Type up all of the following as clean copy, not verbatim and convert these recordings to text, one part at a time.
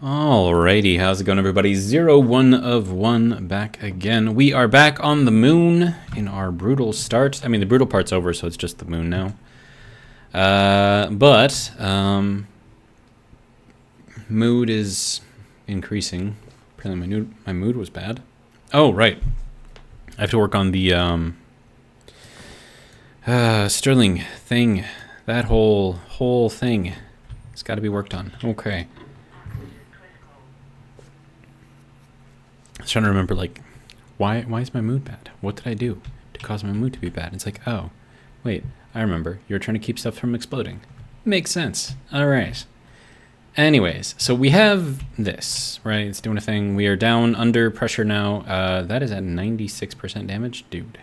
Alrighty, how's it going, everybody? 01 of 1 back again. We are back on the moon in our brutal start. I mean, the brutal part's over, so it's just the moon now. Mood is increasing. Apparently my mood was bad. Oh, right. I have to work on the Stirling thing. That whole thing. It's got to be worked on. Okay. I was trying to remember, like, why is my mood bad? What did I do to cause my mood to be bad? It's like, oh, wait, I remember. You're trying to keep stuff from exploding. Makes sense. All right. Anyways, so we have this, right? It's doing a thing. We are down under pressure now. That is at 96% damage. Dude.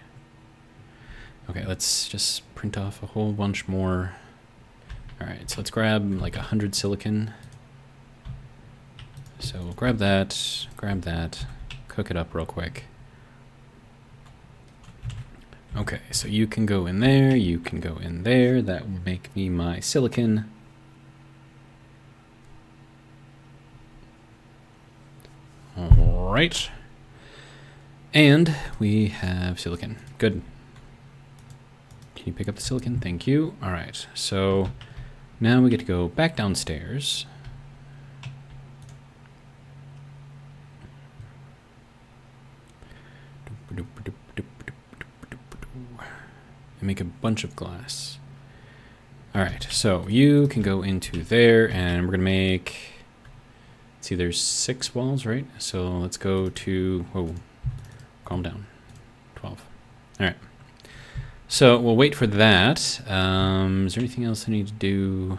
Okay, let's just print off a whole bunch more. All right, so let's grab like 100 silicon. So we'll grab that, cook it up real quick. Okay, so you can go in there, you can go in there. That will make me my silicon. All right. And we have silicon. Good. Can you pick up the silicon? Thank you. All right, so now we get to go back downstairs. And make a bunch of glass. All right, so you can go into there, and we're gonna make, let's see, there's 6 walls, right? So let's go to, whoa, calm down, 12. All right, so we'll wait for that. Is there anything else I need to do?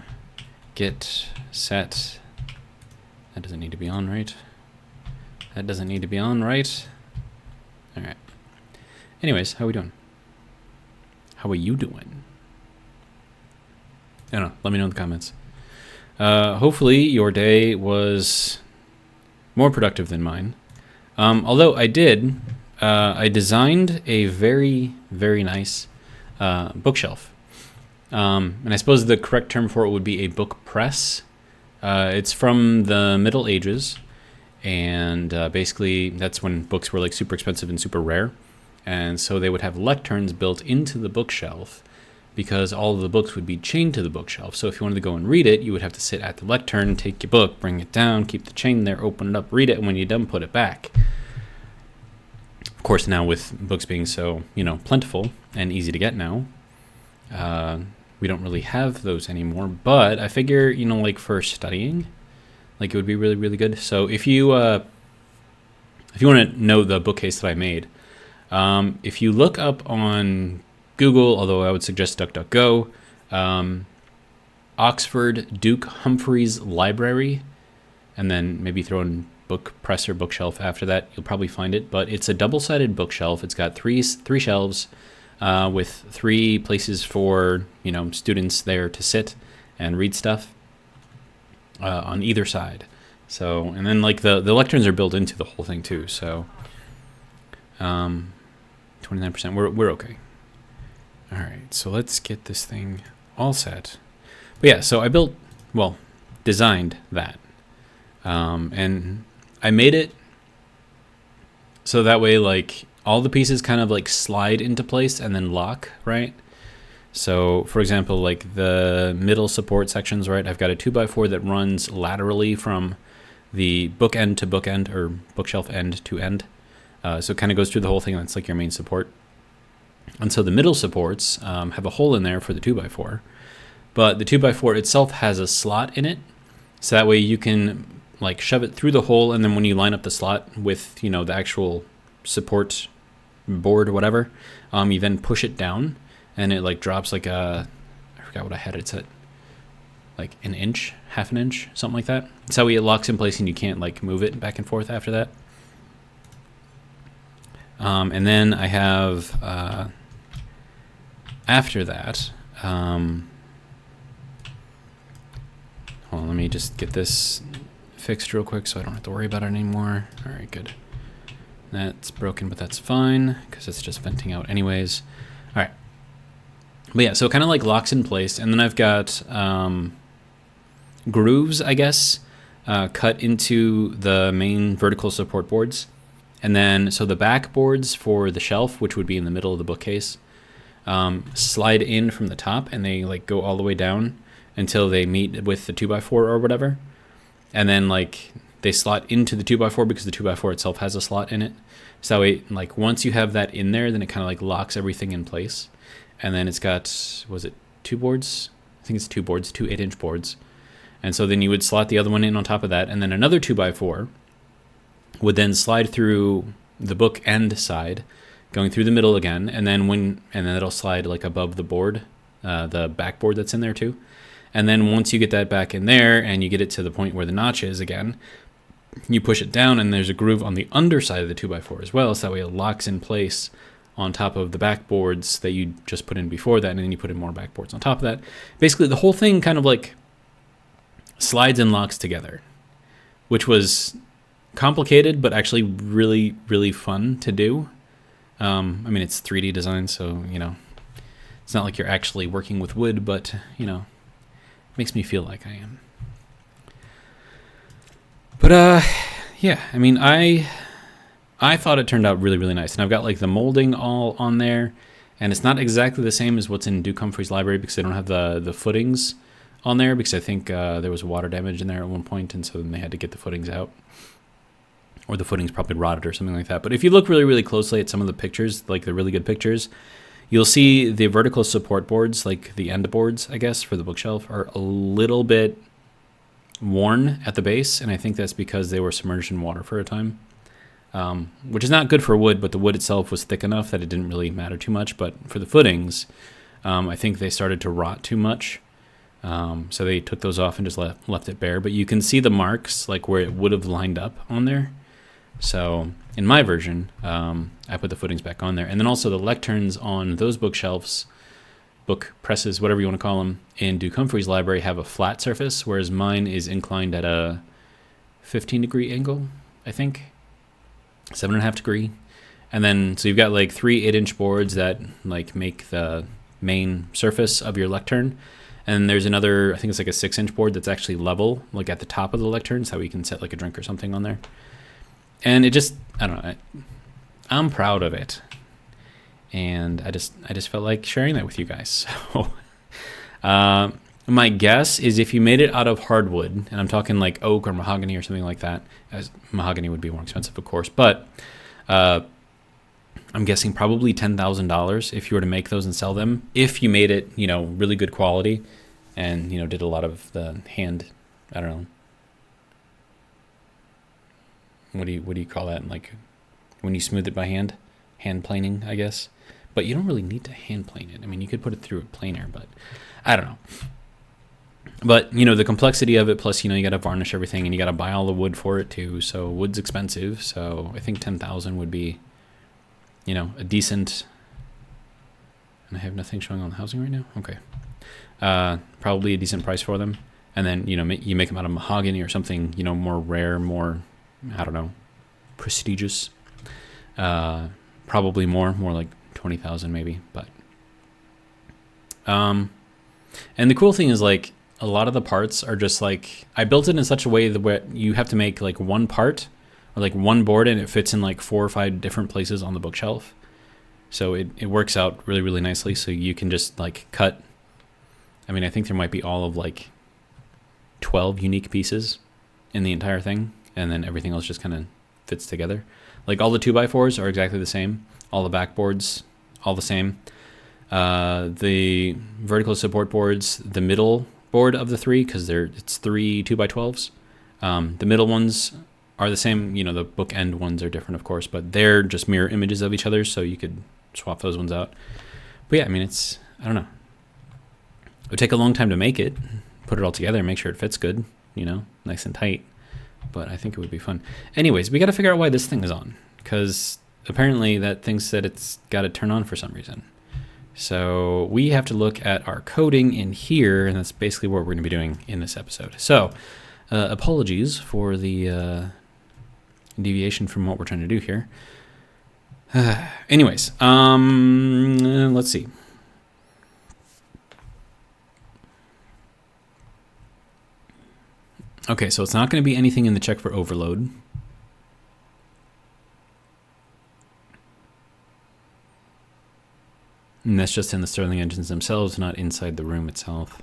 Get set. That doesn't need to be on, right? That doesn't need to be on, right? All right. Anyways, how are we doing? How are you doing? I don't know. Let me know in the comments. Hopefully your day was more productive than mine. Although I designed a very, very nice bookshelf. And I suppose the correct term for it would be a book press. It's from the Middle Ages. And basically that's when books were like super expensive and super rare. And so they would have lecterns built into the bookshelf because all of the books would be chained to the bookshelf. So if you wanted to go and read it, you would have to sit at the lectern, take your book, bring it down, keep the chain there, open it up, read it, and when you're done, put it back. Of course, now with books being so, plentiful and easy to get now, we don't really have those anymore. But I figure, like for studying, like it would be really, really good. So if you want to know the bookcase that I made, if you look up on Google, although I would suggest DuckDuckGo, Oxford Duke Humphreys Library, and then maybe throw in book press or bookshelf after that, you'll probably find it. But it's a double-sided bookshelf. It's got three shelves with 3 places for students there to sit and read stuff on either side. So, and then like the lecterns are built into the whole thing too. So 29%, we're okay. All right, so let's get this thing all set. But yeah, so I designed that. And I made it so that way like all the pieces kind of like slide into place and then lock, right? So for example, like the middle support sections, right? I've got a 2x4 that runs laterally from the book end to book end, or bookshelf end to end. So it kind of goes through the whole thing. That's like your main support. And so the middle supports have a hole in there for the 2x4. But the 2x4 itself has a slot in it. So that way you can like shove it through the hole, and then when you line up the slot with, the actual support board or whatever, you then push it down, and it like drops like I forgot what I had it set, like an inch, half an inch, something like that. That's how it locks in place, and you can't like move it back and forth after that. And then I have, after that, hold on, let me just get this fixed real quick so I don't have to worry about it anymore. All right, good. That's broken, but that's fine because it's just venting out anyways. All right. But yeah, so it kind of like locks in place, and then I've got grooves, I guess, cut into the main vertical support boards. And then, so the back boards for the shelf, which would be in the middle of the bookcase, slide in from the top, and they like go all the way down until they meet with the 2x4 or whatever. And then like they slot into the 2x4 because the 2x4 itself has a slot in it. So like once you have that in there, then it kind of like locks everything in place. And then it's got, was it 2 boards? I think it's 2 boards, 2 8-inch boards. And so then you would slot the other one in on top of that, and then another 2x4 would then slide through the book end side, going through the middle again, and then it'll slide like above the board, the backboard that's in there too. And then once you get that back in there and you get it to the point where the notch is again, you push it down, and there's a groove on the underside of the 2x4 as well, so that way it locks in place on top of the backboards that you just put in before that, and then you put in more backboards on top of that. Basically, the whole thing kind of like slides and locks together, which was complicated, but actually really, really fun to do. I mean, it's 3D design, so, you know, it's not like you're actually working with wood, but, you know, it makes me feel like I am. But, yeah, I mean, I thought it turned out really, really nice. And I've got, like, the molding all on there, and it's not exactly the same as what's in Duke Humphrey's library because they don't have the footings on there, because I think there was water damage in there at one point, and so then they had to get the footings out. Or the footings probably rotted or something like that. But if you look really, really closely at some of the pictures, like the really good pictures, you'll see the vertical support boards, like the end boards, I guess, for the bookshelf, are a little bit worn at the base, and I think that's because they were submerged in water for a time, which is not good for wood, but the wood itself was thick enough that it didn't really matter too much. But for the footings, I think they started to rot too much, so they took those off and just left it bare. But you can see the marks, like where it would have lined up on there. So in my version, I put the footings back on there. And then also the lecterns on those bookshelves, book presses, whatever you want to call them, in Duke Humphrey's library have a flat surface, whereas mine is inclined at a 15-degree angle, I think, 7.5 degree. And then, so you've got like 3 8-inch boards that like make the main surface of your lectern. And there's another, I think it's like a 6-inch board that's actually level, like at the top of the lectern, so you can set like a drink or something on there. And it just, I don't know, I'm proud of it. And I just felt like sharing that with you guys. So my guess is if you made it out of hardwood, and I'm talking like oak or mahogany or something like that, as mahogany would be more expensive, of course, but I'm guessing probably $10,000 if you were to make those and sell them, if you made it, you know, really good quality and, you know, did a lot of the hand, I don't know, what do you call that? Like when you smooth it by hand planing, I guess. But you don't really need to hand plane it. I mean, you could put it through a planer, but I don't know. But, you know, the complexity of it, plus, you know, you got to varnish everything and you got to buy all the wood for it too. So wood's expensive. So I think 10,000 would be, you know, a decent, and I have nothing showing on the housing right now. Okay. Probably a decent price for them. And then, you know, you make them out of mahogany or something, you know, more rare, more, I don't know, prestigious. Probably more like 20,000 maybe, but and the cool thing is, like, a lot of the parts are just like, I built it in such a way that you have to make like one part or like one board and it fits in like 4 or 5 different places on the bookshelf. So it works out really, really nicely. So you can just like cut, I mean, I think there might be all of like 12 unique pieces in the entire thing, and then everything else just kind of fits together. Like all the 2x4s are exactly the same. All the backboards, all the same. The vertical support boards, the middle board of the 3, because it's 3 2x12s. The middle ones are the same. You know, the bookend ones are different, of course, but they're just mirror images of each other, so you could swap those ones out. But yeah, I mean, I don't know. It would take a long time to make it, put it all together, make sure it fits good, you know, nice and tight. But I think it would be fun. Anyways, we got to figure out why this thing is on, because apparently that thinks that it's got to turn on for some reason. So we have to look at our coding in here, and that's basically what we're going to be doing in this episode. So apologies for the deviation from what we're trying to do here. Anyways, let's see. Okay, so it's not going to be anything in the check for overload. And that's just in the Stirling engines themselves, not inside the room itself.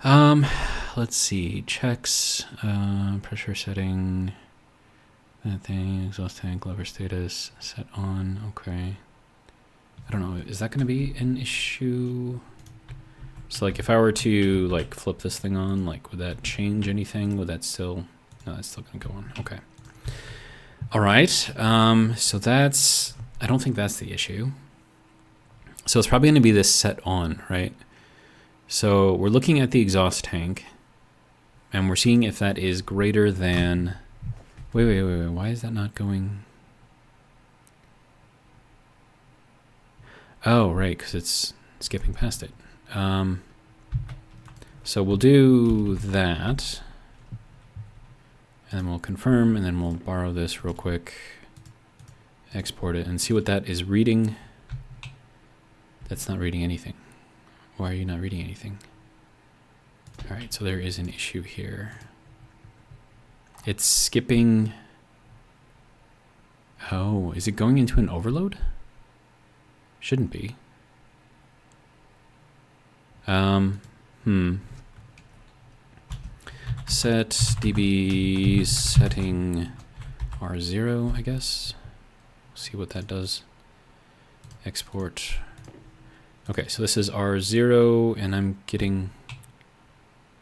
Let's see. Checks, pressure setting, that thing, exhaust tank, lever status, set on, okay. I don't know, is that going to be an issue? So like if I were to like flip this thing on, like would that change anything? Would that still, no, that's still going to go on, okay. All right, so that's, I don't think that's the issue. So it's probably going to be this set on, right? So we're looking at the exhaust tank, and we're seeing if that is greater than... Wait, why is that not going... Oh, right, because it's skipping past it. So we'll do that, and then we'll confirm, and then we'll borrow this real quick, export it, and see what that is reading. That's not reading anything. Why are you not reading anything? All right, so there is an issue here. It's skipping. Oh, is it going into an overload? Shouldn't be. Set dB setting R0, I guess. See what that does. Export. Okay, so this is R0, and I'm getting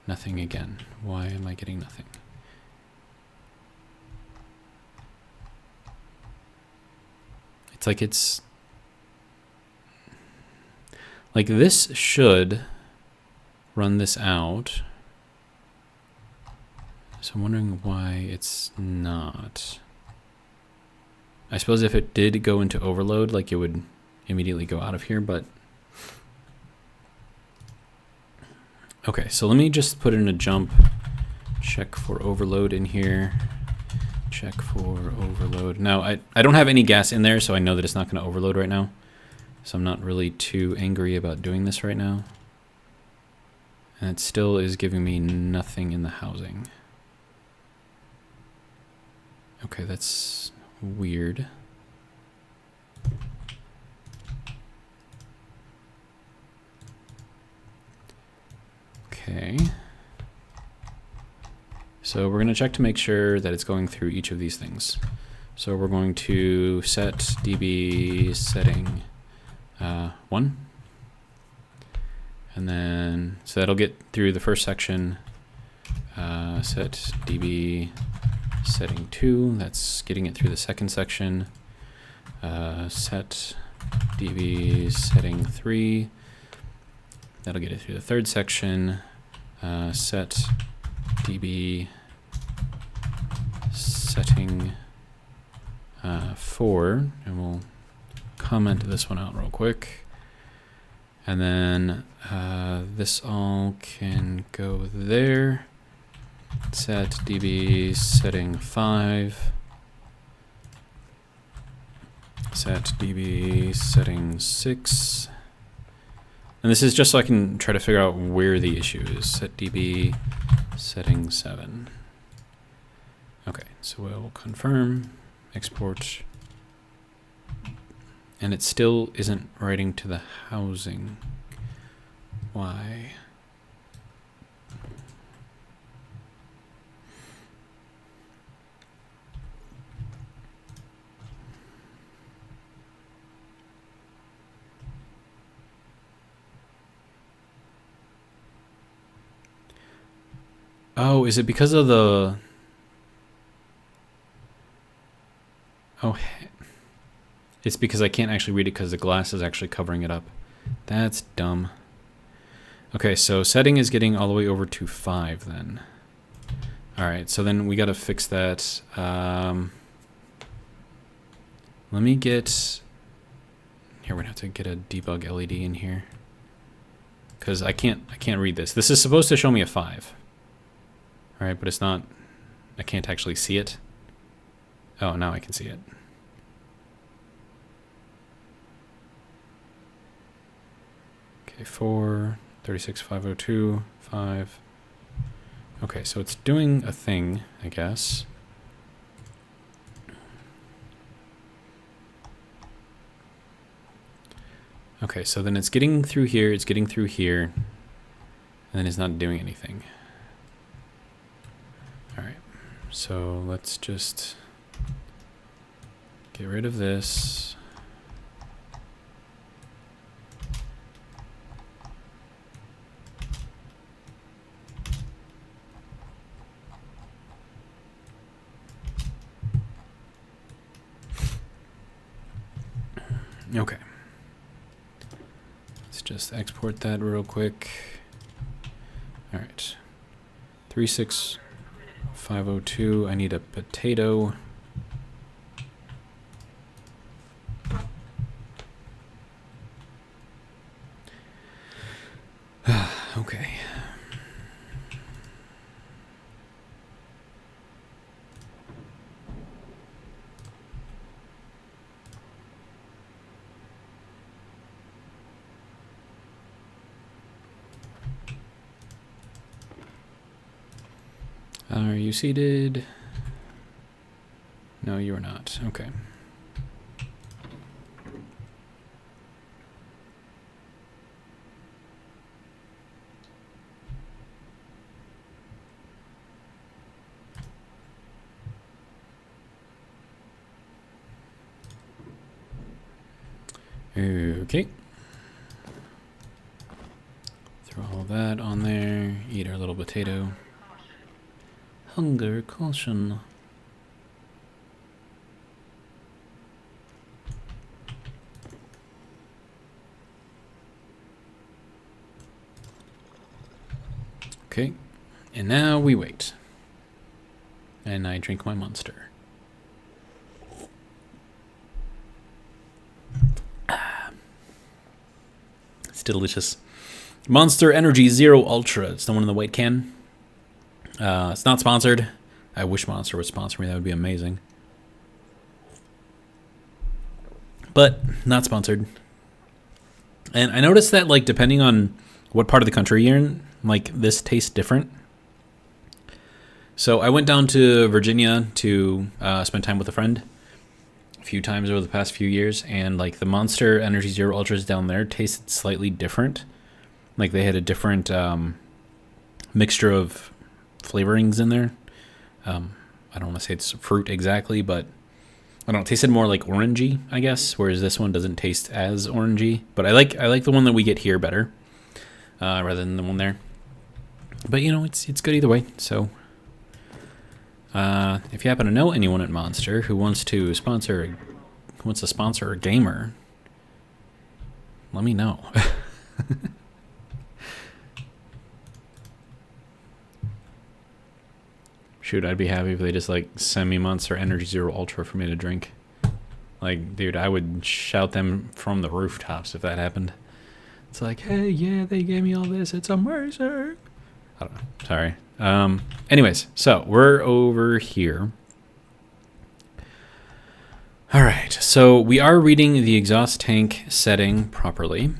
nothing again. Why am I getting nothing? It's like this should run this out. So I'm wondering why it's not. I suppose if it did go into overload, like it would immediately go out of here, but okay, so let me just put in a jump, check for overload in here, check for overload. Now, I don't have any gas in there, so I know that it's not going to overload right now. So I'm not really too angry about doing this right now. And it still is giving me nothing in the housing. Okay, that's weird. Okay. So we're going to check to make sure that it's going through each of these things. So we're going to set dB setting 1. And then, so that'll get through the first section. Set dB setting 2. That's getting it through the second section. Set dB setting 3. That'll get it through the third section. Set dB setting 4, and we'll comment this one out real quick. And then this all can go there. Set dB setting 5. Set dB setting 6. And this is just so I can try to figure out where the issue is. Set dB setting 7. Okay, so we'll confirm, export, and it still isn't writing to the housing. Why? Oh, is it because of the... Oh, it's because I can't actually read it because the glass is actually covering it up. That's dumb. Okay, so setting is getting all the way over to 5 then. All right, so then we got to fix that. Let me get... Here, we're going to have to get a debug LED in here. Because I can't read this. This is supposed to show me a 5. All right, but it's not... I can't actually see it. Oh, now I can see it. Okay, 4, 36, 502, 5. Okay, so it's doing a thing, I guess. Okay, so then it's getting through here, it's getting through here, and then it's not doing anything. All right, so let's just get rid of this. Okay. Let's just export that real quick. All right. 36502. I need a potato. Okay. Are you seated? No, you are not. Okay. Okay. Throw all that on there. Eat our little potato. Hunger caution. Okay. And now we wait. And I drink my monster. It's delicious. Monster Energy Zero Ultra. It's the one in the white can. It's not sponsored. I wish Monster would sponsor me. That would be amazing. But not sponsored. And I noticed that, like, depending on what part of the country you're in, like, this tastes different. So I went down to Virginia to spend time with a friend a few times over the past few years, and like the Monster Energy Zero Ultras down there tasted slightly different. Like they had a different mixture of flavorings in there. I don't want to say it's fruit exactly, but I don't know, it tasted more like orangey, I guess, whereas this one doesn't taste as orangey. But I like the one that we get here better rather than the one there. But you know, it's good either way. So if you happen to know anyone at Monster who wants to sponsor a gamer, let me know. Shoot, I'd be happy if they just like send me Monster Energy Zero Ultra for me to drink. Like, dude, I would shout them from the rooftops if that happened. It's like, hey, yeah, they gave me all this. It's amazing. I don't know. Sorry. Anyways, so we're over here. All right. So we are reading the exhaust tank setting properly.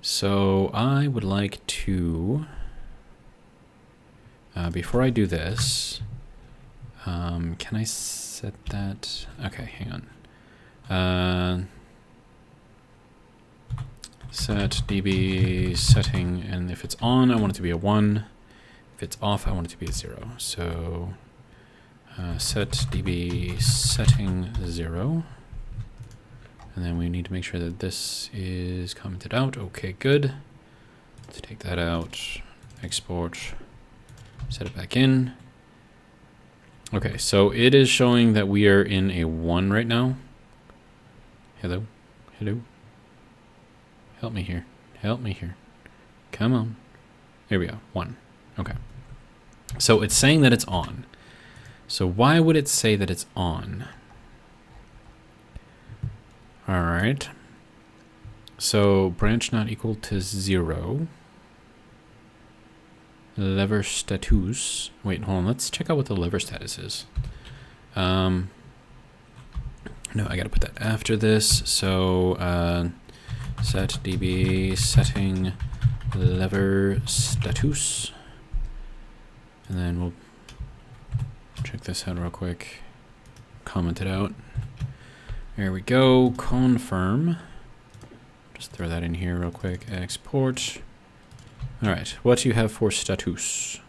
So I would like to, before I do this, can I set that? Okay, hang on. Set dB setting, and if it's on, I want it to be a 1. If it's off, I want it to be a 0. So set dB setting 0. And then we need to make sure that this is commented out. Okay, good. Let's take that out, export, set it back in. Okay, so it is showing that we are in a 1 right now. Hello, hello. Help me here. Help me here. Come on. There we go. 1. Okay. So it's saying that it's on. So why would it say that it's on? All right. So branch not equal to 0. Lever status. Wait, hold on. Let's check out what the lever status is. No, I got to put that after this. So set dB setting lever status. And then we'll check this out real quick. Comment it out. There we go. Confirm. Just throw that in here real quick. Export. All right. What do you have for status?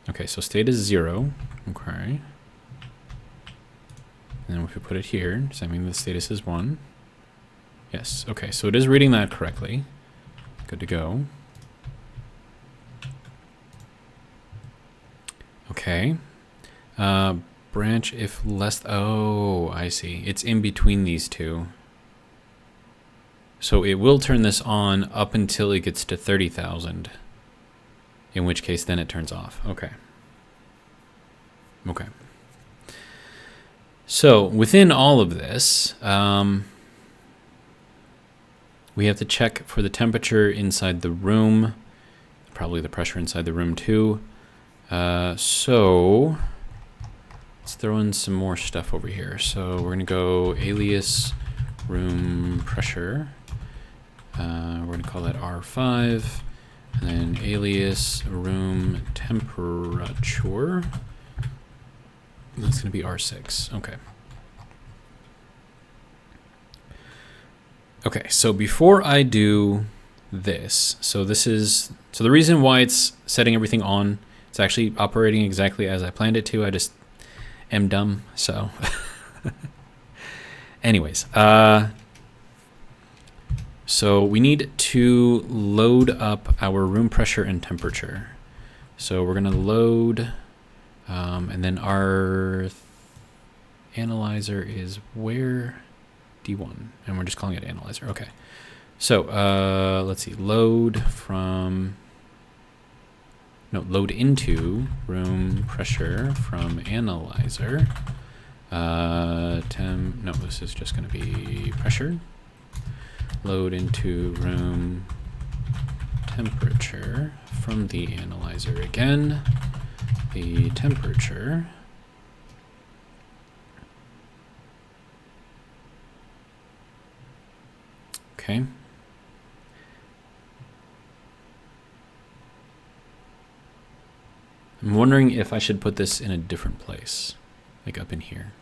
Okay, so state is 0. Okay. And then if we put it here, does that mean the status is 1? Yes. Okay, so it is reading that correctly. Good to go. Okay. Branch if less... Oh, I see. It's in between these two. So it will turn this on up until it gets to 30,000. In which case, then it turns off. Okay. Okay. So within all of this, we have to check for the temperature inside the room. Probably the pressure inside the room too. So let's throw in some more stuff over here. So we're going to go alias room pressure. We're going to call that R5. And then alias room temperature. That's going to be R6. Okay. Okay, so before I do this, so the reason why it's setting everything on, it's actually operating exactly as I planned it to. I just am dumb, so. Anyways, so we need to load up our room pressure and temperature. So we're going to load, and then our analyzer is where? D1, and we're just calling it analyzer. Okay. So let's see, load into room pressure from analyzer. No, this is just going to be pressure. Load into room temperature from the analyzer again. The temperature. Okay. I'm wondering if I should put this in a different place, like up in here.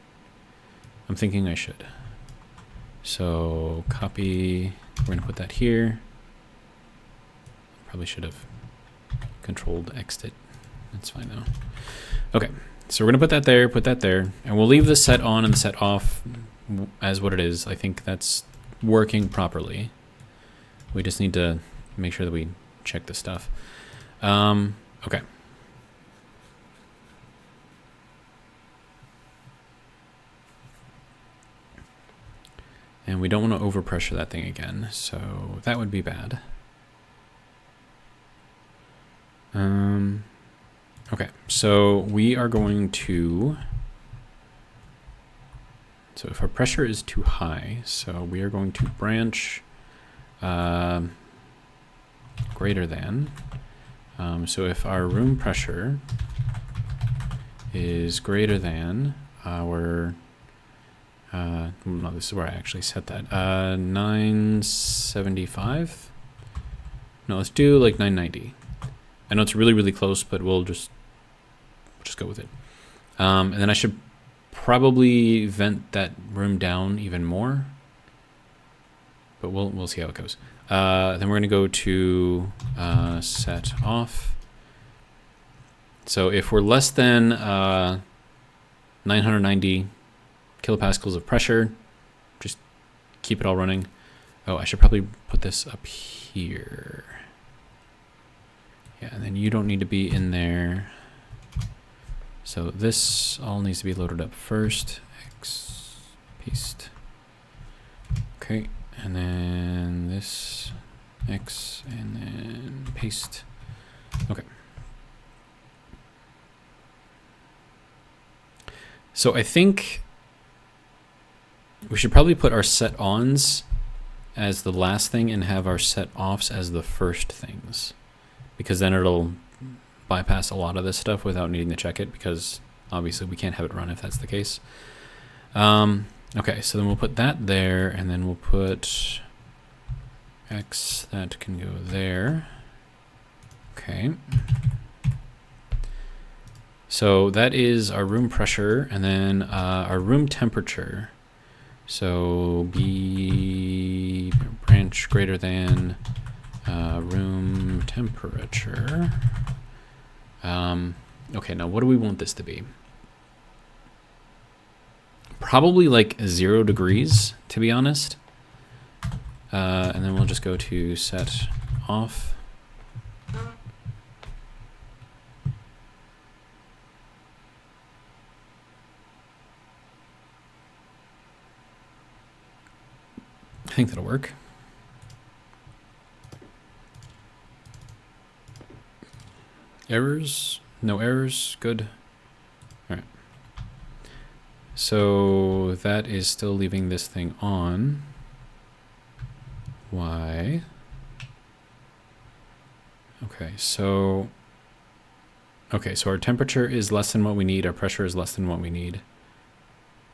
I'm thinking I should. So copy, we're going to put that here. Probably should have controlled X'd it. That's fine though. Okay, so we're going to put that there, and we'll leave the set on and the set off as what it is. I think that's working properly. We just need to make sure that we check the stuff. Okay. And we don't want to overpressure that thing again, so that would be bad. Okay, so we are going to... So if our pressure is too high, so we are going to branch greater than. So if our room pressure is greater than our... no, this is where I actually set that. 975? No, let's do like 990. I know it's really, really close, but we'll just go with it. And then I should probably vent that room down even more, but we'll see how it goes. Then we're going to go to set off. So if we're less than 990 kilopascals of pressure, just keep it all running. Oh, I should probably put this up here. Yeah, and then you don't need to be in there. So this all needs to be loaded up first. X, paste. Okay, and then this X, and then paste. Okay. So I think we should probably put our set ons as the last thing and have our set offs as the first things, because then it'll bypass a lot of this stuff without needing to check it, because obviously we can't have it run if that's the case. Okay, so then we'll put that there, and then we'll put X, that can go there. Okay. So that is our room pressure, and then our room temperature. So B branch greater than room temperature. Okay, now what do we want this to be? Probably like 0 degrees, to be honest. And then we'll just go to set off. I think that'll work. Errors? No errors? Good. All right. So that is still leaving this thing on. Why? Okay, so our temperature is less than what we need, our pressure is less than what we need.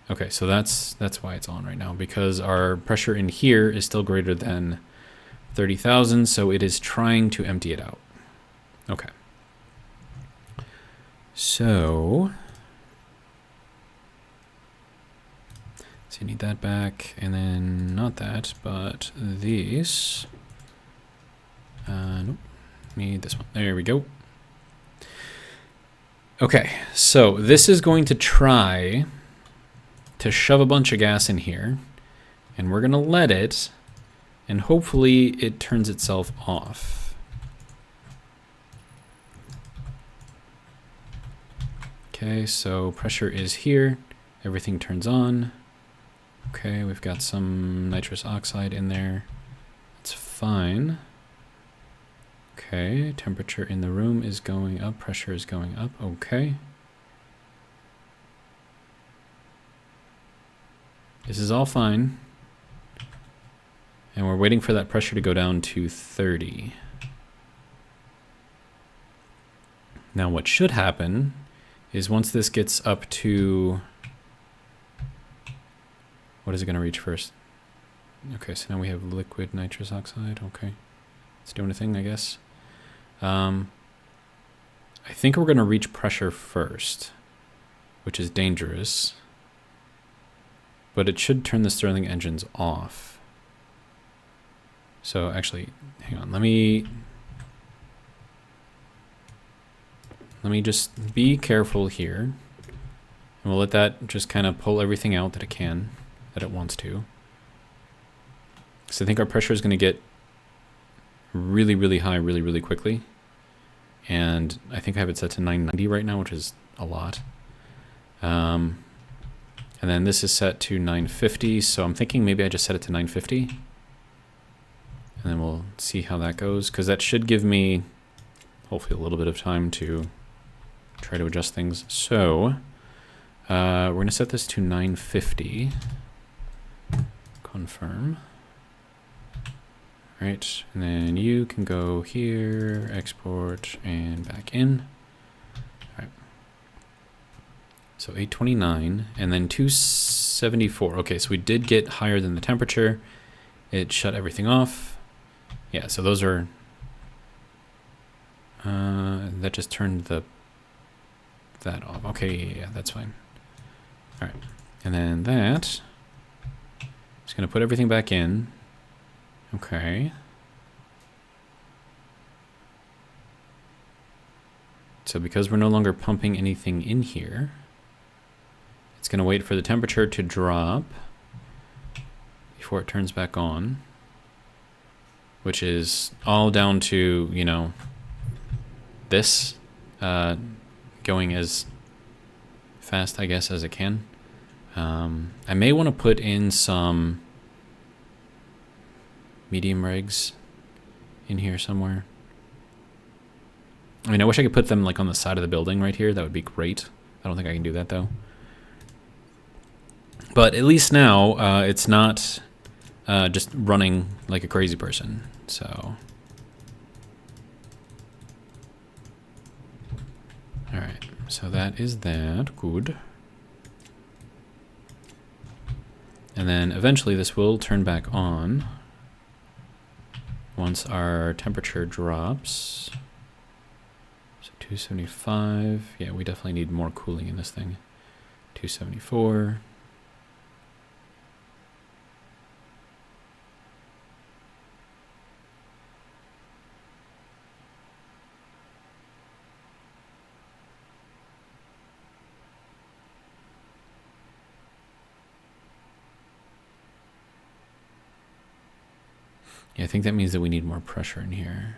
Okay, so that's why it's on right now, because our pressure in here is still greater than 30,000, so it is trying to empty it out. Okay. So you need that back, and then not that, but these. Nope, need this one. There we go. Okay, so this is going to try to shove a bunch of gas in here, and we're gonna let it, and hopefully it turns itself off. Okay, so pressure is here, everything turns on. Okay, we've got some nitrous oxide in there. It's fine. Okay, temperature in the room is going up, pressure is going up. Okay. This is all fine. And we're waiting for that pressure to go down to 30. Now what should happen is once this gets up to... What is it going to reach first? Okay, so now we have liquid nitrous oxide. Okay. It's doing a thing, I guess. I think we're going to reach pressure first, which is dangerous. But it should turn the Stirling engines off. So actually, hang on. Let me just be careful here. And we'll let that just kind of pull everything out that it can. That it wants to. So I think our pressure is going to get really, really high really, really quickly. And I think I have it set to 990 right now, which is a lot. And then this is set to 950, so I'm thinking maybe I just set it to 950. And then we'll see how that goes, because that should give me hopefully a little bit of time to try to adjust things. So we're going to set this to 950. Confirm. Right, and then you can go here, export, and back in. All right. So 829, and then 274. Okay, so we did get higher than the temperature. It shut everything off. Yeah, so those are... that just turned that off. Okay, yeah, that's fine. All right, and then that... Just going to put everything back in. Okay. So because we're no longer pumping anything in here, it's going to wait for the temperature to drop before it turns back on, which is all down to, you know, this going as fast, I guess, as it can. I may want to put in some medium regs in here somewhere. I mean, I wish I could put them like on the side of the building right here. That would be great. I don't think I can do that though. But at least now it's not just running like a crazy person. So, all right. So that is that. Good. And then eventually this will turn back on once our temperature drops. So 275. Yeah, we definitely need more cooling in this thing. 274. Yeah, I think that means that we need more pressure in here.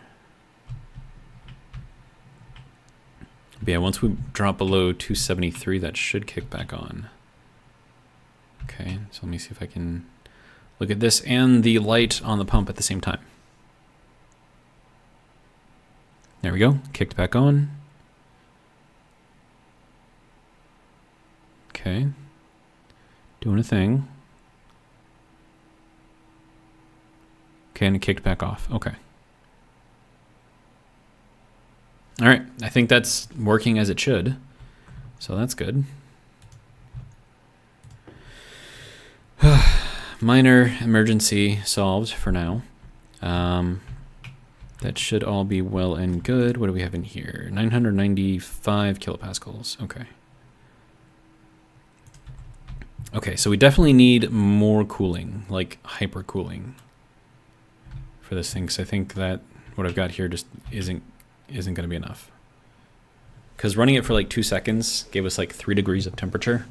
But yeah, once we drop below 273, that should kick back on. Okay, so let me see if I can look at this and the light on the pump at the same time. There we go, kicked back on. Okay, doing a thing. Okay, and it kicked back off. Okay. All right, I think that's working as it should. So that's good. Minor emergency solved for now. That should all be well and good. What do we have in here? 995 kilopascals. Okay. Okay, so we definitely need more cooling, like hyper cooling for this thing, because I think that what I've got here just isn't going to be enough. Because running it for like 2 seconds gave us like 3 degrees of temperature,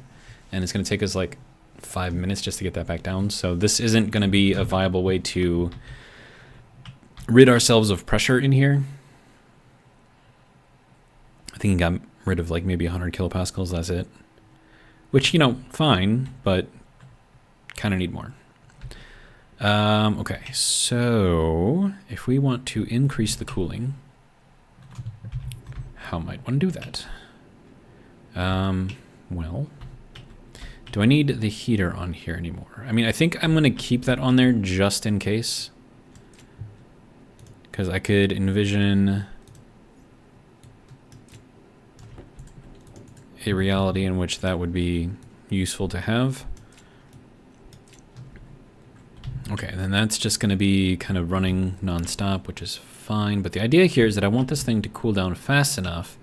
and it's going to take us like 5 minutes just to get that back down. So this isn't going to be a viable way to rid ourselves of pressure in here. I think it got rid of like maybe 100 kilopascals, that's it. Which, you know, fine, but kind of need more. Okay, so if we want to increase the cooling, how might one do that? Well, do I need the heater on here anymore? I mean, I think I'm going to keep that on there just in case. Because I could envision a reality in which that would be useful to have. Okay, then that's just going to be kind of running non-stop, which is fine. But the idea here is that I want this thing to cool down fast enough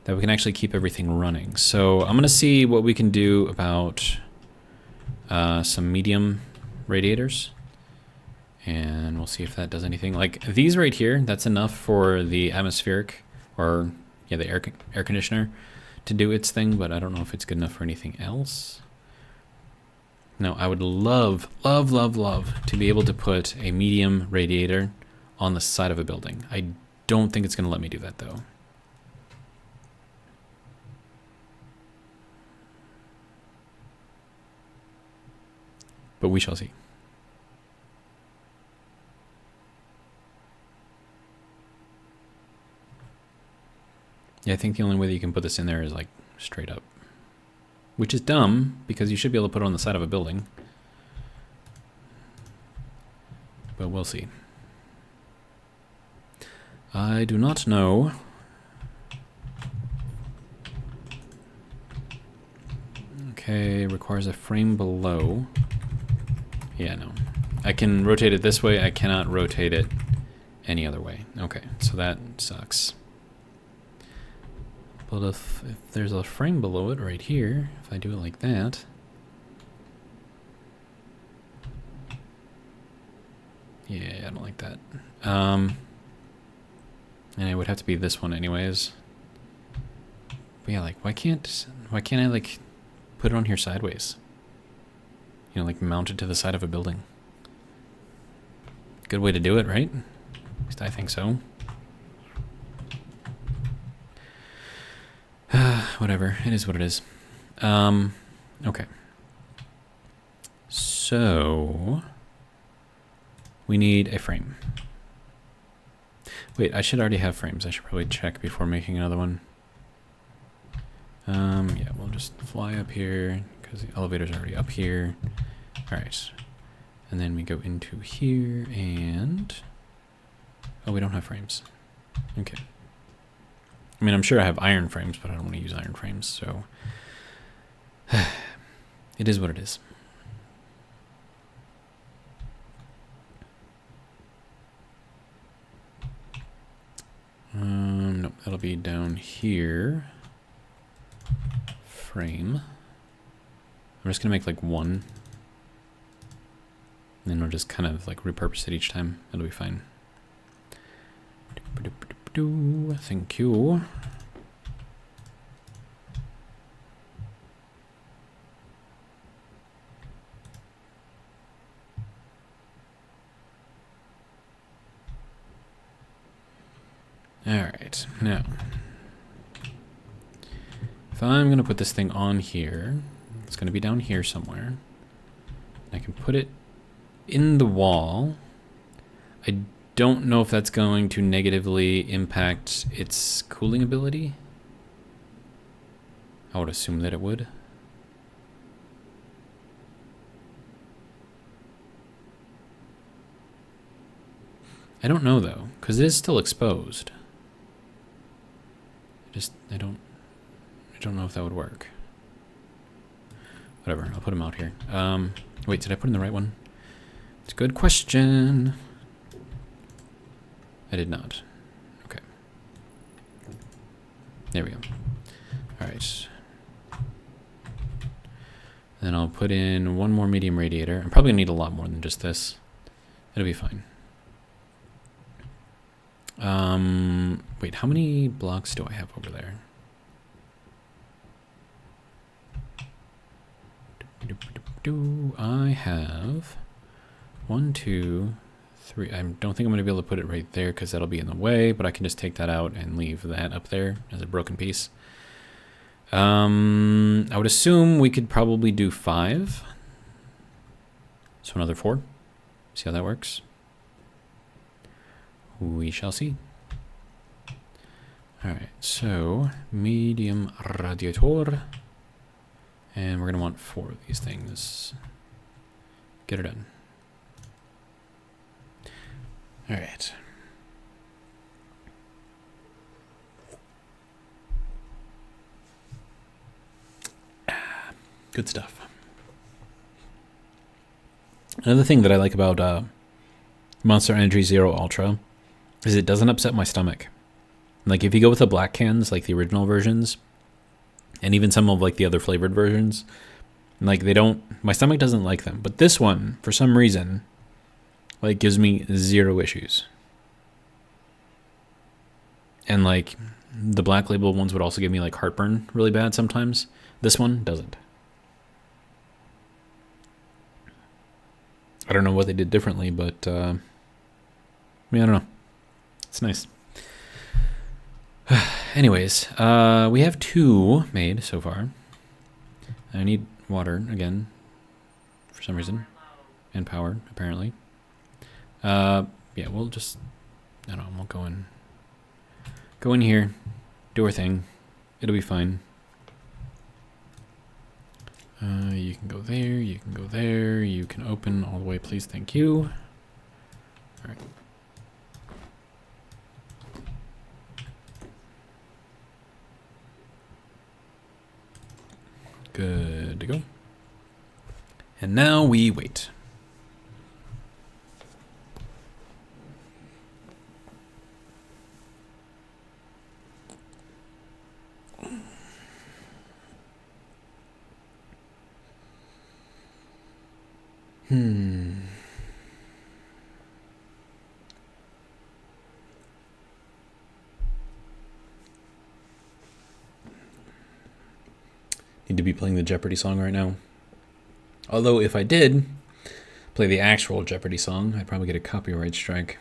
that we can actually keep everything running. So I'm going to see what we can do about some medium radiators. And we'll see if that does anything. Like these right here, that's enough for the atmospheric, or yeah, the air conditioner to do its thing, but I don't know if it's good enough for anything else. No, I would love, love, love, love to be able to put a medium radiator on the side of a building. I don't think it's going to let me do that, though. But we shall see. Yeah, I think the only way that you can put this in there is like straight up. Which is dumb, because you should be able to put it on the side of a building. But we'll see. I do not know. Okay, requires a frame below. Yeah, no. I can rotate it this way, I cannot rotate it any other way. Okay, so that sucks. But if there's a frame below it right here, if I do it like that. Yeah, I don't like that. And it would have to be this one anyways. But yeah, like why can't I like put it on here sideways? You know, like mount it to the side of a building. Good way to do it, right? At least I think so. Whatever, it is what it is. Okay. So we need a frame. Wait, I should already have frames. I should probably check before making another one. Yeah, we'll just fly up here because the elevator's already up here. All right. And then we go into here and... Oh, we don't have frames. Okay. I mean, I'm sure I have iron frames, but I don't want to use iron frames, so... It is what it is. Nope, that'll be down here. Frame. I'm just gonna make like one. And then we'll just kind of like repurpose it each time. It'll be fine. Thank you. Alright, now, if I'm going to put this thing on here, it's going to be down here somewhere. I can put it in the wall. I don't know if that's going to negatively impact its cooling ability. I would assume that it would. I don't know though, because it is still exposed. I don't know if that would work. Whatever, I'll put them out here. Wait, did I put in the right one? It's a good question. I did not. Okay. There we go. Alright. Then I'll put in one more medium radiator. I'm probably gonna need a lot more than just this. It'll be fine. Wait, how many blocks do I have over there? I have 1, 2, 3. I don't think I'm going to be able to put it right there because that'll be in the way, but I can just take that out and leave that up there as a broken piece. I would assume we could probably do 5. So another 4. See how that works? We shall see. Alright, so medium radiator. And we're going to want 4 of these things. Get her done. Alright. Good stuff. Another thing that I like about Monster Energy Zero Ultra is it doesn't upset my stomach. Like if you go with the black cans, like the original versions, and even some of like the other flavored versions, like they don't, my stomach doesn't like them. But this one, for some reason, like gives me 0 issues. And like the black label ones would also give me like heartburn really bad sometimes. This one doesn't. I don't know what they did differently, but I mean, I don't know. It's nice. Anyways, we have 2 made so far. I need water again for some reason, and power apparently. Yeah, we'll just, I don't know, we'll go in here, do our thing. It'll be fine. You can go there, you can go there, you can open all the way, please, thank you. All right. Good to go. And now we wait. Need to be playing the Jeopardy song right now. Although if I did play the actual Jeopardy song, I'd probably get a copyright strike.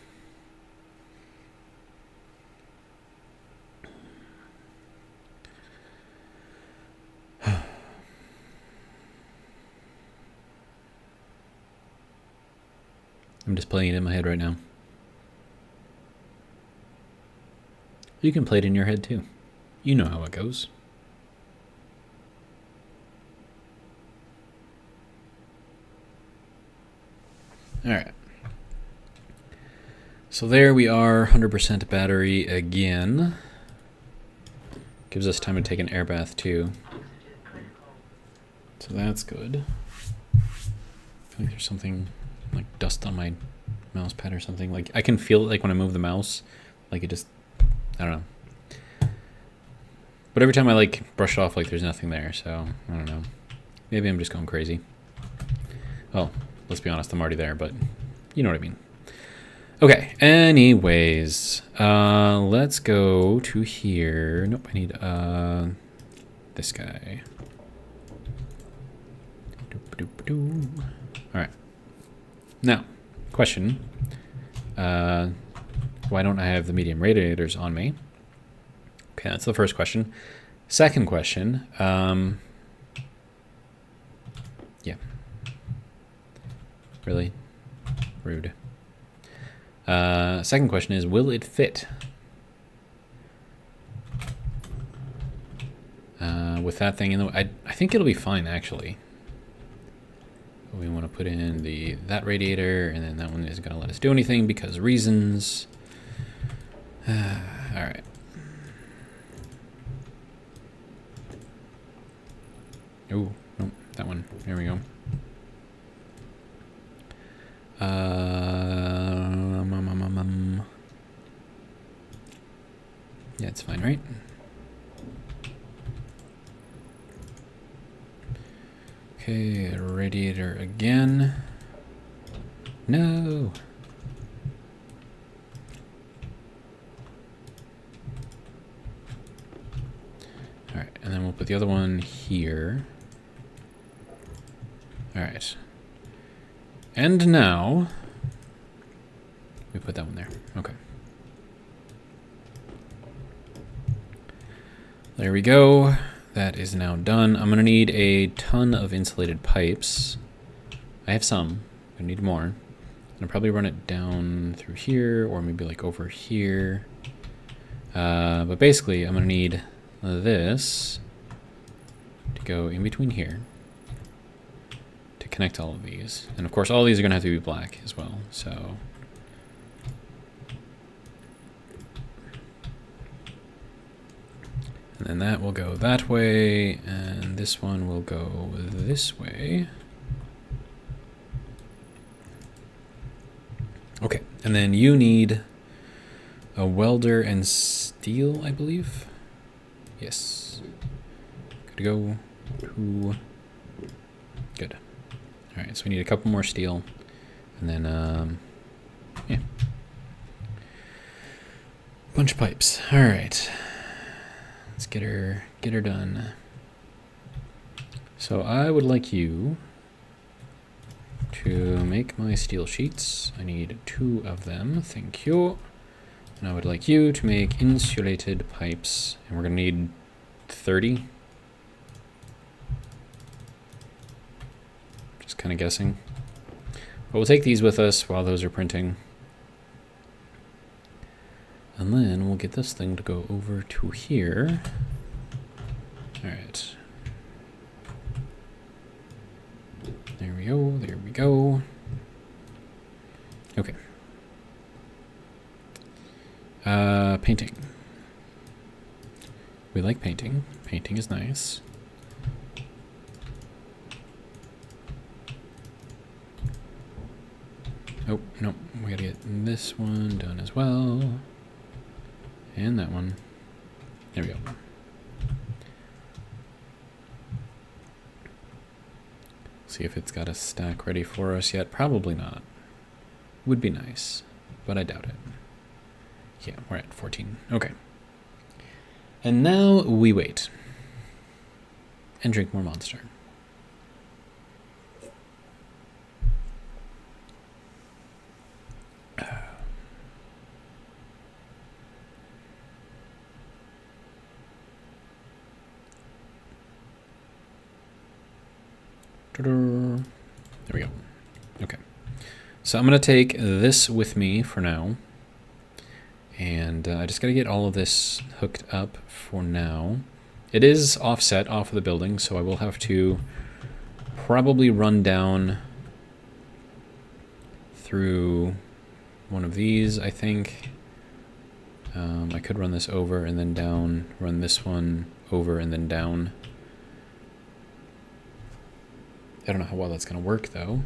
I'm just playing it in my head right now. You can play it in your head too. You know how it goes. Alright. So there we are, 100% battery again. Gives us time to take an air bath too. So that's good. I feel like there's something like dust on my mouse pad or something. Like I can feel it like when I move the mouse, like it just I don't know. But every time I like brush it off like there's nothing there, so I don't know. Maybe I'm just going crazy. Oh, let's be honest, I'm already there, but you know what I mean. Okay, anyways, let's go to here. Nope, I need this guy. Alright. Now, question. Why don't I have the medium radiators on me? Okay, that's the first question. Second question, yeah. Really? Rude. Second question is, will it fit? With that thing in the way, I think it'll be fine, actually. We want to put in that radiator, and then that one isn't going to let us do anything because reasons. All right. Oh, no, that one. There we go. Yeah, it's fine, right? Okay, radiator again. No. All right, and then we'll put the other one here. All right. And now we put that one there. Okay. There we go. That is now done. I'm going to need a ton of insulated pipes. I have some. I need more. I'll probably run it down through here or maybe like over here. But basically, I'm going to need this to go in between here to connect all of these. And of course, all these are going to have to be black as well. So and then that will go that way, and this one will go this way. Okay, and then you need a welder and steel, I believe. Yes. Good to go. Good. All right, so we need a couple more steel, and then yeah, bunch of pipes. All right. Let's get her done. So I would like you to make my steel sheets. I need 2 of them, thank you. And I would like you to make insulated pipes, and we're gonna need 30. Just kind of guessing. But we'll take these with us while those are printing. And then we'll get this thing to go over to here. All right. There we go, there we go. Okay. Painting. We like painting. Painting is nice. Oh, no, we gotta get this one done as well. And that one. There we go. See if it's got a stack ready for us yet. Probably not. Would be nice, but I doubt it. Yeah, we're at 14. Okay. And now we wait. And drink more Monster. There we go. Okay. So I'm going to take this with me for now. And I just got to get all of this hooked up for now. It is offset off of the building, so I will have to probably run down through one of these, I think. I could run this over and then down, run this one over and then down. I don't know how well that's going to work, though.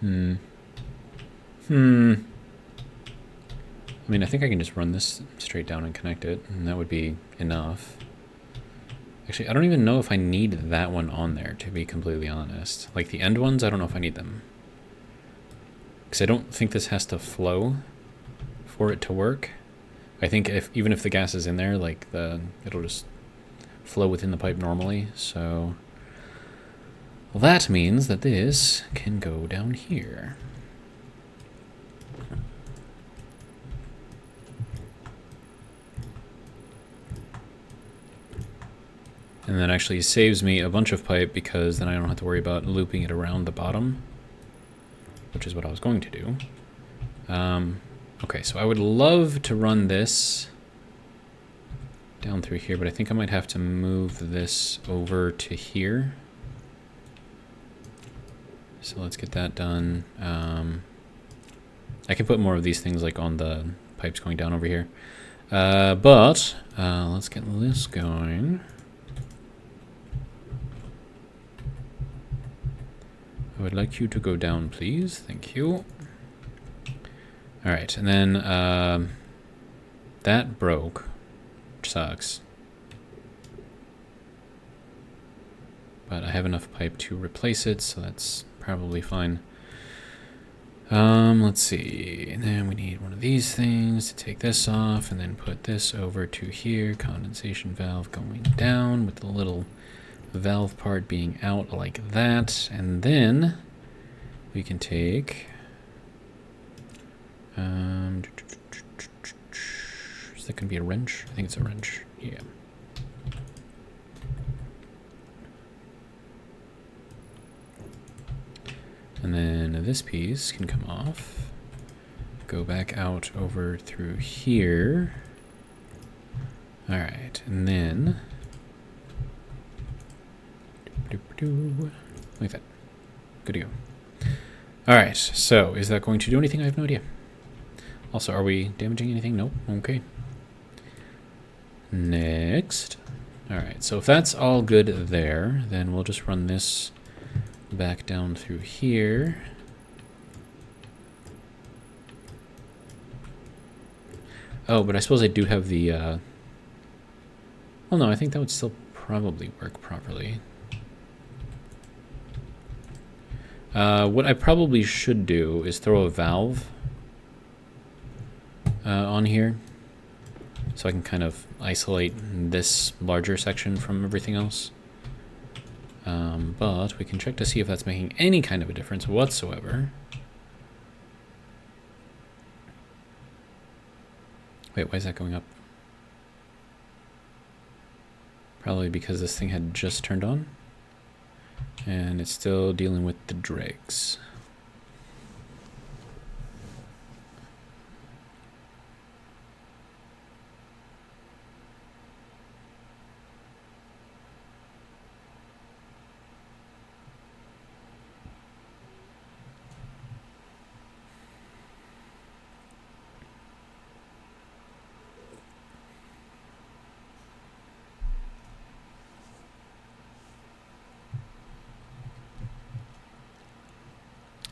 I mean, I think I can just run this straight down and connect it, and that would be enough. Actually, I don't even know if I need that one on there, to be completely honest. Like the end ones, I don't know if I need them. Because I don't think this has to flow for it to work. I think even if the gas is in there, like it'll just flow within the pipe normally. So well, that means that this can go down here. And that actually saves me a bunch of pipe because then I don't have to worry about looping it around the bottom, which is what I was going to do. Okay, so I would love to run this down through here, but I think I might have to move this over to here. So let's get that done. I can put more of these things like on the pipes going down over here. But let's get this going. I would like you to go down, please. Thank you. All right, and then that broke, which sucks. But I have enough pipe to replace it, so that's probably fine. Let's see. And then we need one of these things to take this off, and then put this over to here. Condensation valve going down with the little valve part being out like that, and then we can take is that gonna be a wrench? I think it's a wrench. Yeah. And then this piece can come off, go back out over through here. All right, and then like that. Good to go. All right, so is that going to do anything? I have no idea. Also, are we damaging anything? Nope. Okay. Next. All right, so if that's all good there, then we'll just run this back down through here. Oh, but I suppose I do have the, well, no, I think that would still probably work properly. What I probably should do is throw a valve on here, so I can kind of isolate this larger section from everything else. But we can check to see if that's making any kind of a difference whatsoever. Wait, why is that going up? Probably because this thing had just turned on. And it's still dealing with the dregs.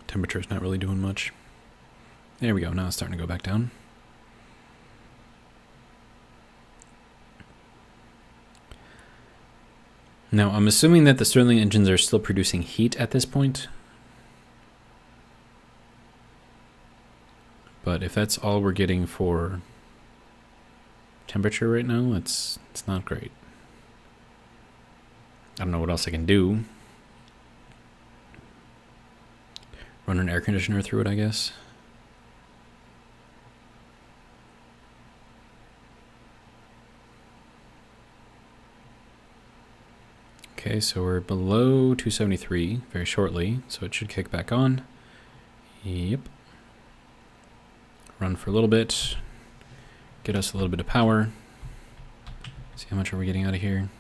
Temperature's not really doing much. There we go, now it's starting to go back down. Now, I'm assuming that the Stirling engines are still producing heat at this point. But if that's all we're getting for temperature right now, it's not great. I don't know what else I can do. Run an air conditioner through it, I guess. Okay, so we're below 273 very shortly, so it should kick back on. Yep. Run for a little bit. Get us a little bit of power. See how much are we getting out of here?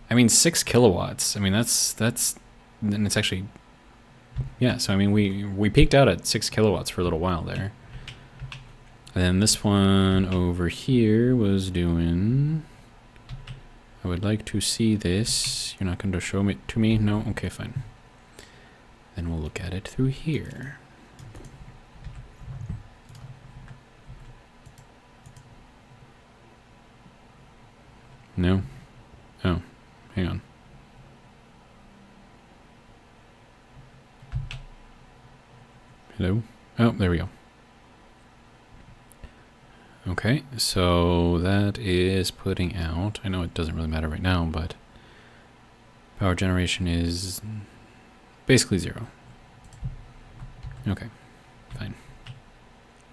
I mean, 6 kilowatts. I mean, that's, and it's actually, yeah, so I mean, we peaked out at 6 kilowatts for a little while there. And then this one over here was doing, I would like to see this. You're not going to show it to me? No? Okay, fine. Then we'll look at it through here. No? Oh, hang on. Hello? Oh, there we go. Okay, so that is putting out, I know it doesn't really matter right now, but power generation is basically 0. Okay, fine.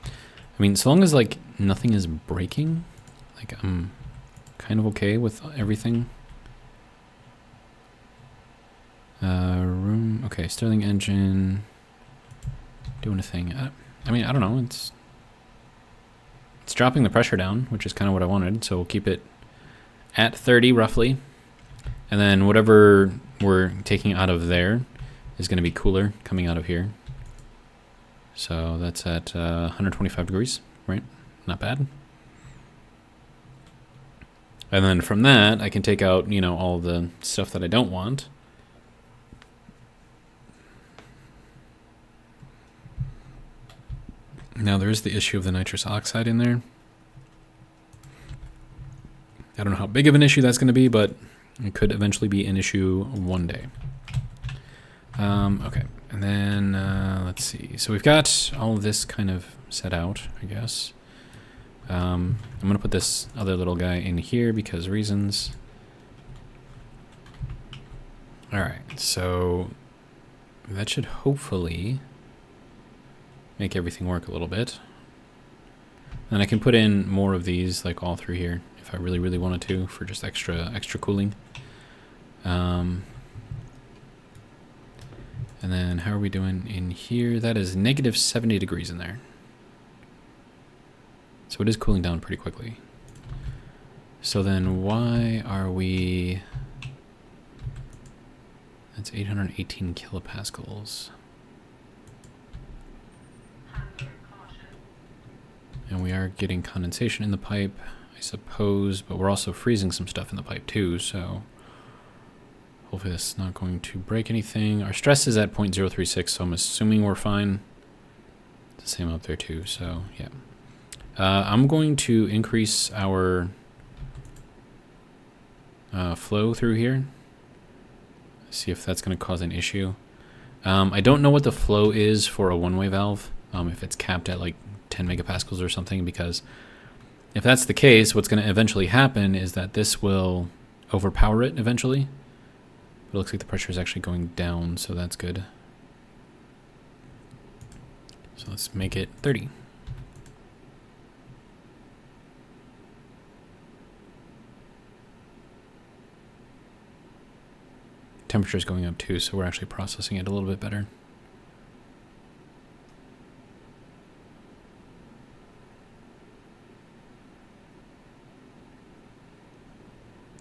I mean, so long as, like, nothing is breaking, like, I'm kind of okay with everything. Room, okay, Stirling engine, doing a thing. I mean, I don't know, it's dropping the pressure down, which is kind of what I wanted, so we'll keep it at 30 roughly. And then whatever we're taking out of there is going to be cooler coming out of here. So that's at 125 degrees, right? Not bad. And then from that, I can take out, you know, all the stuff that I don't want. Now there is the issue of the nitrous oxide in there. I don't know how big of an issue that's going to be, but it could eventually be an issue one day. Okay, and then let's see. So we've got all of this kind of set out, I guess. I'm going to put this other little guy in here because reasons. Alright, so that should hopefully make everything work a little bit. And I can put in more of these, like all through here, if I really, really wanted to, for just extra cooling. And then how are we doing in here? That is negative 70 degrees in there. So it is cooling down pretty quickly. So then why are we... That's 818 kilopascals. And we are getting condensation in the pipe, I suppose, but we're also freezing some stuff in the pipe too, so hopefully that's not going to break anything. Our stress is at 0.036, so I'm assuming we're fine. It's the same up there too, so yeah. I'm going to increase our flow through here. See if that's going to cause an issue. I don't know what the flow is for a one-way valve, if it's capped at like 10 megapascals or something, because if that's the case, what's going to eventually happen is that this will overpower it eventually. But it looks like the pressure is actually going down, so that's good. So let's make it 30. Temperature is going up too, so we're actually processing it a little bit better.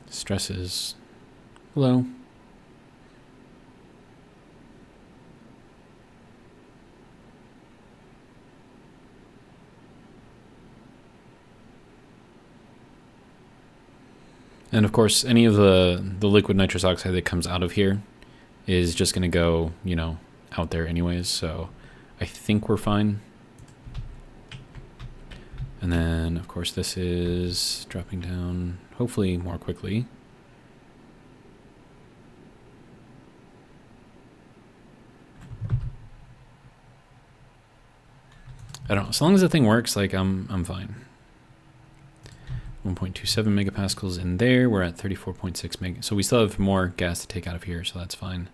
Stress is low. And of course, any of the liquid nitrous oxide that comes out of here is just going to go, you know, out there anyways. So I think we're fine. And then, of course, this is dropping down, hopefully more quickly. I don't know. As long as the thing works, like I'm fine. 1.27 megapascals in there. We're at 34.6 meg. So we still have more gas to take out of here, so that's fine.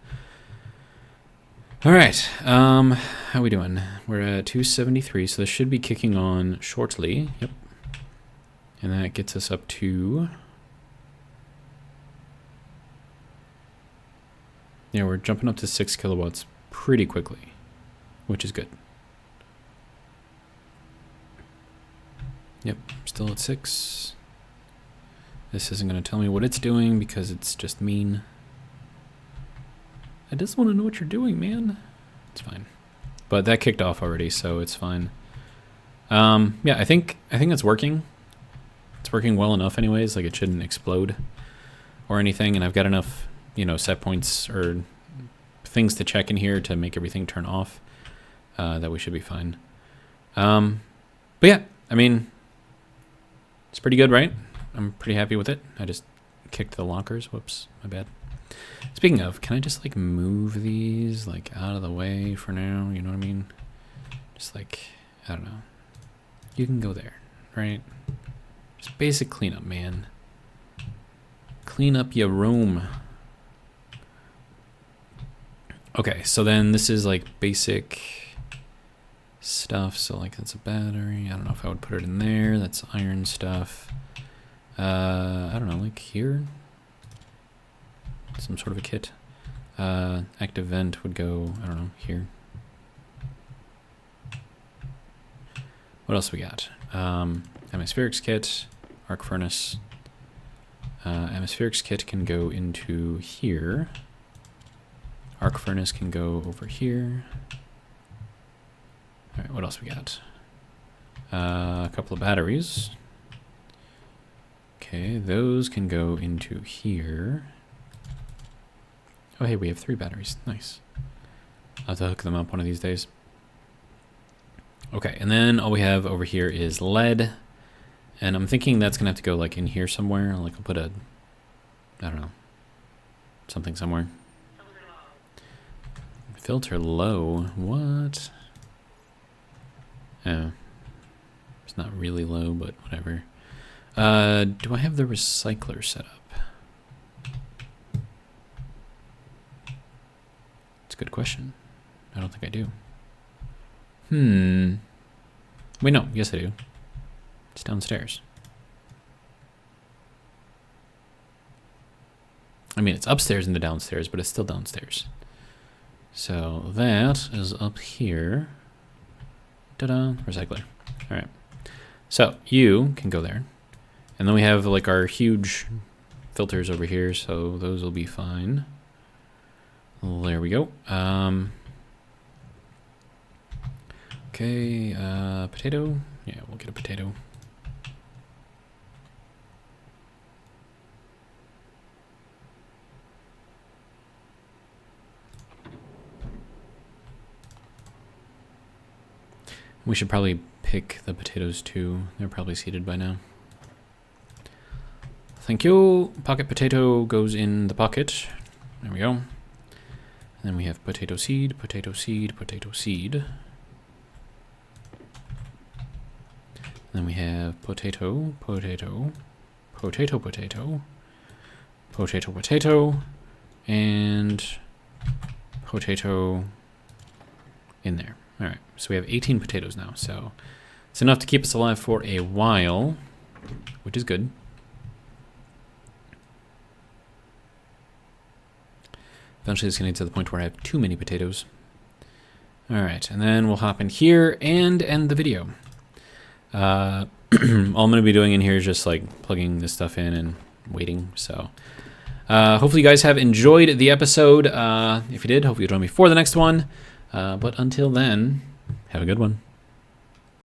All right. How are we doing? We're at 273, so this should be kicking on shortly. Yep. And that gets us up to... Yeah, we're jumping up to 6 kilowatts pretty quickly, which is good. Yep, still at 6. This isn't going to tell me what it's doing because it's just mean. I just want to know what you're doing, man. It's fine. But that kicked off already, so it's fine. Yeah, I think it's working. It's working well enough anyways, like it shouldn't explode or anything, and I've got enough, you know, set points or things to check in here to make everything turn off, that we should be fine. But yeah, I mean, it's pretty good, right? I'm pretty happy with it. I just kicked the lockers. Whoops, my bad. Speaking of, can I just like move these like out of the way for now? You know what I mean? Just like, I don't know. You can go there, right? Just basic cleanup, man. Clean up your room. Okay, so then this is like basic stuff. So like that's a battery. I don't know if I would put it in there. That's iron stuff. I don't know, like here. Some sort of a kit. Active vent would go, I don't know, here. What else we got? Atmospherics kit, arc furnace. Atmospherics kit can go into here. Arc furnace can go over here. All right, what else we got? A couple of batteries. Okay, those can go into here. Oh, hey, we have 3 batteries. Nice. I'll have to hook them up one of these days. Okay, and then all we have over here is lead. And I'm thinking that's going to have to go, like, in here somewhere. Like, I'll put a, I don't know, something somewhere. Filter low. What? Oh. It's not really low, but whatever. Do I have the recycler set up? It's a good question. I don't think I do. Wait, no. Yes, I do. It's downstairs. I mean, it's upstairs in the downstairs, but it's still downstairs. So that is up here. Ta-da! Recycler. All right. So you can go there. And then we have like our huge filters over here, so those will be fine. There we go. Okay, potato. Yeah, we'll get a potato. We should probably pick the potatoes too. They're probably seeded by now. Thank you. Pocket potato goes in the pocket. There we go. And then we have potato seed, potato seed, potato seed. And then we have potato, potato, potato, potato, potato, potato, and potato in there. All right, so we have 18 potatoes now. So it's enough to keep us alive for a while, which is good. Eventually it's getting to the point where I have too many potatoes. All right, and then we'll hop in here and end the video. All I'm going to be doing in here is just like plugging this stuff in and waiting. So hopefully you guys have enjoyed the episode. If you did, hopefully you'll join me for the next one. But until then, have a good one.